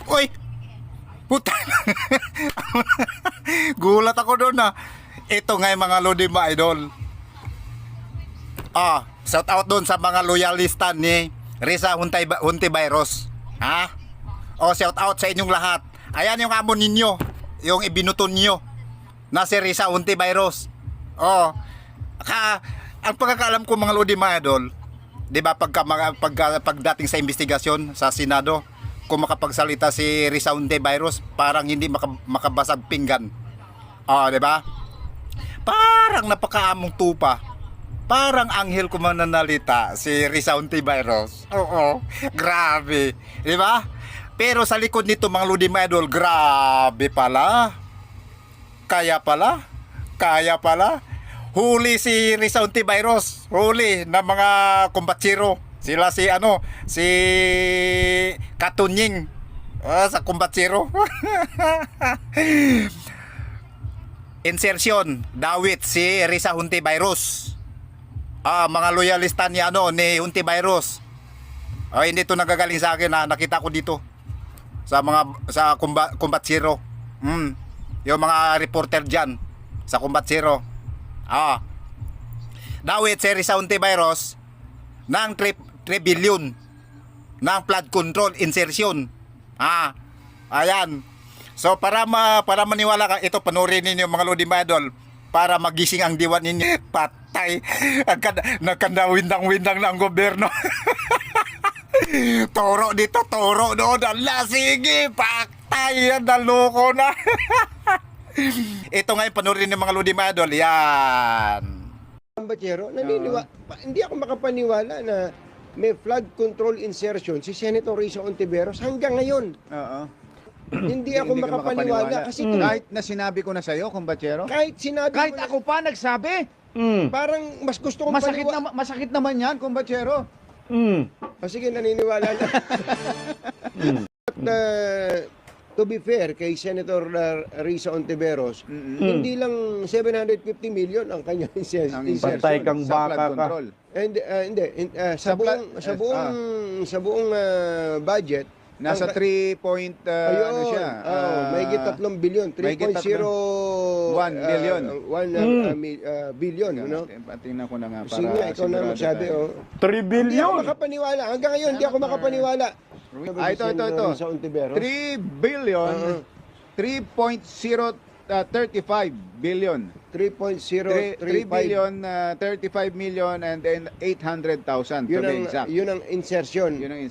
Uy! Puta! Gulat ako doon na. Ito nga yung mga Lodi mga idol. Shout out doon sa mga loyalista ni Risa Hontiveros. Ha? Shout out sa inyong lahat. Ayan yung amo ninyo, yung ibinuton nyo na si Risa Hontiveros. Ang pagkakaalam ko mga Lodi mga idol, 'di ba pagdating sa investigasyon sa Senado, kung makapagsalita si Risa Hontiveros, parang hindi makabasag pinggan. 'Di ba? Parang napakaamong tupa. Parang anghel ko mananalita si Risa Hontiveros. Oo, grabe. 'Di ba? Pero sa likod nito mga Lodi mga idol, grabe pala. Kaya pala. Huli si Risa Hontiveros, huli ng mga kumbatsiro. Sila si Katunying sa kumbatsiro. Insertion, dawit si Risa Hontiveros. Mga loyalista ni ni Hontiveros. Hindi to nagagaling sa akin, nakita ko dito sa kumbatsiro. Yung mga reporter diyan sa kumbatsiro. Dawit si Risa Hontiveros ng 3 billion ng flood control insertion. Ayan. So para maniwala ka, ito panoorin ninyo mga Lodi mga idol, para magising ang diwa ninyo. Patay. Nagkandawindang-windang ng gobyerno. Toro dito, toro doon. Ala, sige, patay. Naloko na. Ito ngayon panoorin ng mga Lodi mga idol. Yan. Bachero, hindi ako makapaniwala na may flood control insertion si Senator Risa Hontiveros hanggang ngayon. Hindi ako makapaniwala kasi kahit na sinabi ko na sa'yo, kumbachero. kahit sinabi Kahit mo na, ako pa nagsabi. parang mas gusto kong Masakit naman yan, kumbachero. Sige, naniniwala na. But, to be fair kay Senator Risa Hontiveros, hindi lang 750 million ang kanyang insertion. Patay kang Sa baka flood ka. control. And sa buong budget Nasa 3 point, ano siya? mahigit 3 billion, 3.01 billion. Billion, you know? Tingnan ko na nga para Sige, ikaw na sigurado magsabi, tayo. 3 Hindi ako billion! makapaniwala. Hanggang ngayon, hindi ako makapaniwala. Ito. Sa Hontiveros. 3 billion, 3.035 billion. 3 3.035. billion, 35 million, and then 800,000 to be exact. Yun ang insertion. Yun ang